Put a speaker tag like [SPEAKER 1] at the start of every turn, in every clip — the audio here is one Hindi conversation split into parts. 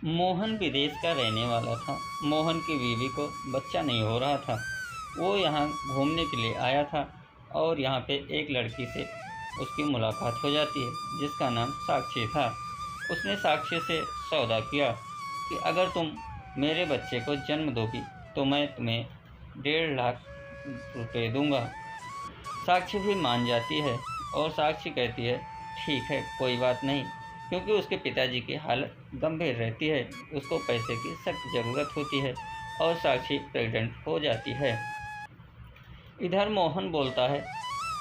[SPEAKER 1] मोहन विदेश का रहने वाला था। मोहन की बीवी को बच्चा नहीं हो रहा था। वो यहाँ घूमने के लिए आया था और यहाँ पे एक लड़की से उसकी मुलाकात हो जाती है जिसका नाम साक्षी था। उसने साक्षी से सौदा किया कि अगर तुम मेरे बच्चे को जन्म दोगी तो मैं तुम्हें 1.5 लाख रुपए दूंगा। साक्षी भी मान जाती है और साक्षी कहती है ठीक है, कोई बात नहीं, क्योंकि उसके पिताजी की हालत गंभीर रहती है, उसको पैसे की सख्त ज़रूरत होती है और साक्षी प्रेग्नेंट हो जाती है। इधर मोहन बोलता है,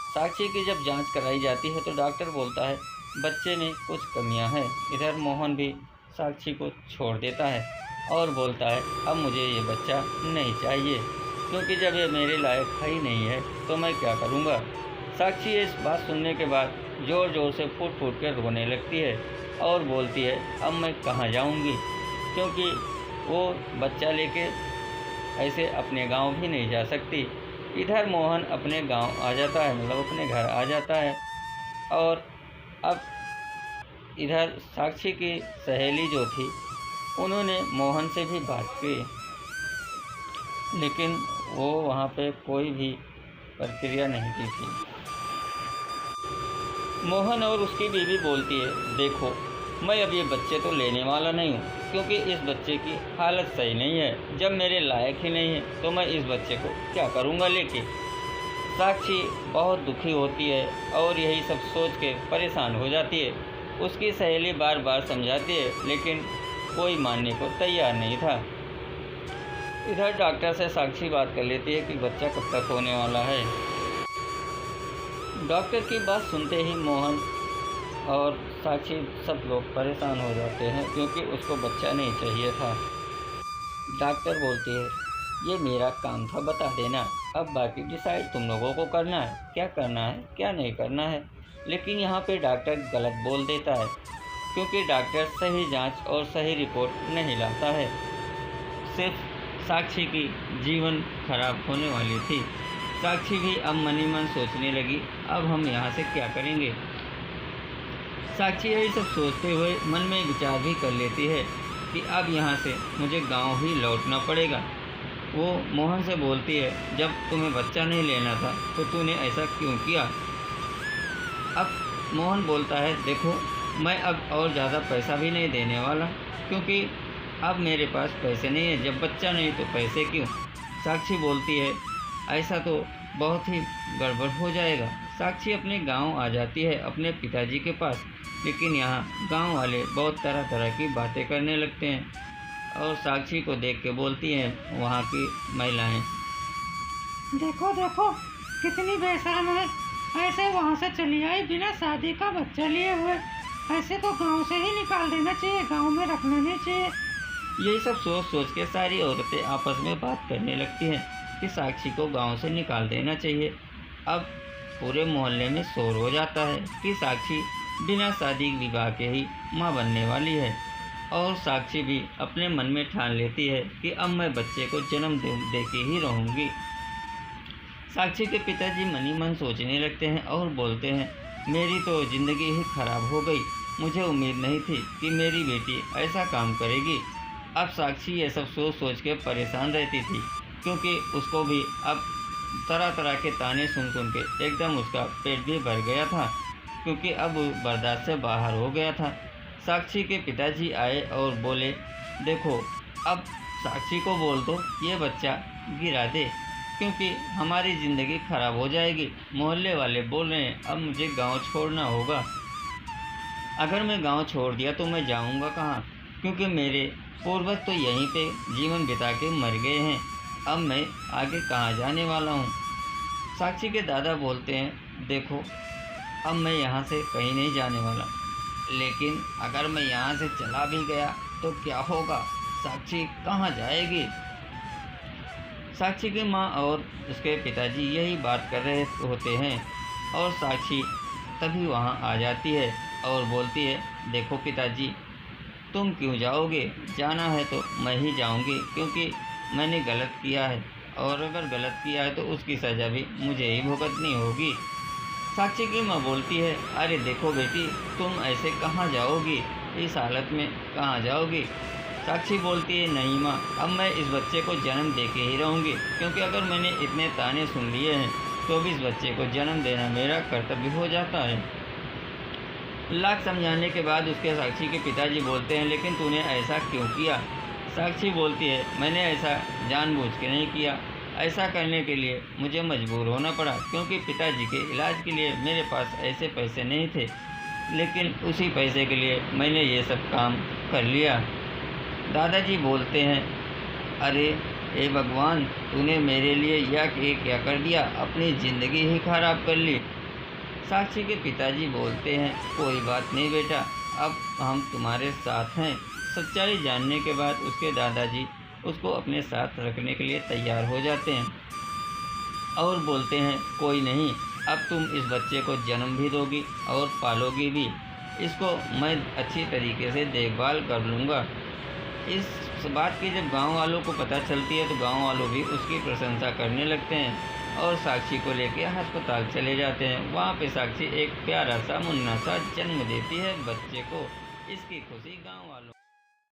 [SPEAKER 1] साक्षी की जब जांच कराई जाती है तो डॉक्टर बोलता है बच्चे में कुछ कमियां हैं। इधर मोहन भी साक्षी को छोड़ देता है और बोलता है अब मुझे ये बच्चा नहीं चाहिए, क्योंकि जब ये मेरे लायक ही नहीं है तो मैं क्या करूँगा। साक्षी इस बात सुनने के बाद ज़ोर ज़ोर से फूट फूट कर रोने लगती है और बोलती है अब मैं कहाँ जाऊँगी, क्योंकि वो बच्चा लेके ऐसे अपने गांव भी नहीं जा सकती। इधर मोहन अपने गांव आ जाता है, मतलब अपने घर आ जाता है। और अब इधर साक्षी की सहेली जो थी उन्होंने मोहन से भी बात की, लेकिन वो वहाँ पे कोई भी प्रक्रिया नहीं की थी। मोहन और उसकी बीवी बोलती है देखो, मैं अब ये बच्चे तो लेने वाला नहीं हूँ, क्योंकि इस बच्चे की हालत सही नहीं है। जब मेरे लायक ही नहीं है तो मैं इस बच्चे को क्या करूँगा लेके। साक्षी बहुत दुखी होती है और यही सब सोच के परेशान हो जाती है। उसकी सहेली बार बार समझाती है लेकिन कोई मानने को तैयार नहीं था। इधर डॉक्टर से साक्षी बात कर लेती है कि बच्चा कब तक होने वाला है। डॉक्टर की बात सुनते ही मोहन और साक्षी सब लोग परेशान हो जाते हैं, क्योंकि उसको बच्चा नहीं चाहिए था। डॉक्टर बोलती है ये मेरा काम था बता देना, अब बाकी डिसाइड तुम लोगों को करना है, क्या करना है क्या नहीं करना है। लेकिन यहाँ पे डॉक्टर गलत बोल देता है, क्योंकि डॉक्टर सही जांच और सही रिपोर्ट नहीं लाता है। सिर्फ साक्षी की जीवन खराब होने वाली थी। साक्षी भी अब मन ही मन सोचने लगी अब हम यहाँ से क्या करेंगे। साक्षी यही सब सोचते हुए मन में विचार भी कर लेती है कि अब यहाँ से मुझे गांव ही लौटना पड़ेगा। वो मोहन से बोलती है जब तुम्हें बच्चा नहीं लेना था तो तूने ऐसा क्यों किया। अब मोहन बोलता है देखो, मैं अब और ज़्यादा पैसा भी नहीं देने वाला, क्योंकि अब मेरे पास पैसे नहीं है, जब बच्चा नहीं तो पैसे क्यों। साक्षी बोलती है ऐसा तो बहुत ही गड़बड़ हो जाएगा। साक्षी अपने गांव आ जाती है अपने पिताजी के पास, लेकिन यहाँ गांव वाले बहुत तरह तरह की बातें करने लगते हैं और साक्षी को देख के बोलती हैं वहाँ की महिलाएं,
[SPEAKER 2] देखो देखो कितनी बेशर्म है, ऐसे वहाँ से चली आई बिना शादी का बच्चा लिए हुए। ऐसे तो गांव से ही निकाल देना चाहिए, गांव में रखना नहीं चाहिए।
[SPEAKER 1] यही सब सोच सोच के सारी औरतें आपस में बात करने लगती हैं कि साक्षी को गांव से निकाल देना चाहिए। अब पूरे मोहल्ले में शोर हो जाता है कि साक्षी बिना शादी विवाह के ही माँ बनने वाली है। और साक्षी भी अपने मन में ठान लेती है कि अब मैं बच्चे को जन्म दे के ही रहूँगी। साक्षी के पिताजी मन ही मन सोचने लगते हैं और बोलते हैं मेरी तो ज़िंदगी ही खराब हो गई, मुझे उम्मीद नहीं थी कि मेरी बेटी ऐसा काम करेगी। अब साक्षी ये सब सोच सोच के परेशान रहती थी, क्योंकि उसको भी अब तरह तरह के ताने सुन सुन के एकदम उसका पेट भी भर गया था, क्योंकि अब बर्दाश्त से बाहर हो गया था। साक्षी के पिताजी आए और बोले देखो, अब साक्षी को बोल दो ये बच्चा गिरा दे, क्योंकि हमारी ज़िंदगी खराब हो जाएगी। मोहल्ले वाले बोल रहे हैं अब मुझे गांव छोड़ना होगा। अगर मैं गांव छोड़ दिया तो मैं जाऊंगा कहाँ, क्योंकि मेरे पूर्वज तो यहीं पे जीवन बिता के मर गए हैं। अब मैं आगे कहाँ जाने वाला हूँ। साक्षी के दादा बोलते हैं देखो, अब मैं यहाँ से कहीं नहीं जाने वाला, लेकिन अगर मैं यहाँ से चला भी गया तो क्या होगा, साक्षी कहाँ जाएगी। साक्षी की माँ और उसके पिताजी यही बात कर रहे होते हैं और साक्षी तभी वहाँ आ जाती है और बोलती है देखो पिताजी, तुम क्यों जाओगे, जाना है तो मैं ही जाऊँगी, क्योंकि मैंने गलत किया है और अगर गलत किया है तो उसकी सज़ा भी मुझे ही भुगतनी होगी। साक्षी की माँ बोलती है अरे देखो बेटी, तुम ऐसे कहाँ जाओगी, इस हालत में कहाँ जाओगी। साक्षी बोलती है, नहीं माँ, अब मैं इस बच्चे को जन्म दे के ही रहूँगी, क्योंकि अगर मैंने इतने ताने सुन लिए हैं तो भी इस बच्चे को जन्म देना मेरा कर्तव्य हो जाता है। लाख समझाने के बाद उसके साक्षी के पिताजी बोलते हैं, लेकिन तूने ऐसा क्यों किया? साक्षी बोलती है, मैंने ऐसा जानबूझ के नहीं किया। ऐसा करने के लिए मुझे मजबूर होना पड़ा, क्योंकि पिताजी के इलाज के लिए मेरे पास ऐसे पैसे नहीं थे, लेकिन उसी पैसे के लिए मैंने ये सब काम कर लिया। दादाजी बोलते हैं, अरे हे भगवान, तूने मेरे लिए ये क्या कर दिया? अपनी ज़िंदगी ही खराब कर ली। साक्षी के पिताजी बोलते हैं, कोई बात नहीं बेटा, अब हम तुम्हारे साथ हैं। सच्चाई जानने के बाद उसके दादाजी उसको अपने साथ रखने के लिए तैयार हो जाते हैं और बोलते हैं, कोई नहीं, अब तुम इस बच्चे को जन्म भी दोगी और पालोगी भी। इसको मैं अच्छी तरीके से देखभाल कर लूँगा। इस बात की जब गांव वालों को पता चलती है तो गांव वालों भी उसकी प्रशंसा करने लगते हैं और साक्षी को लेकर अस्पताल चले जाते हैं। वहाँ पे साक्षी एक प्यारा सा मुन्ना सा जन्म देती है बच्चे को। इसकी खुशी गांव वालों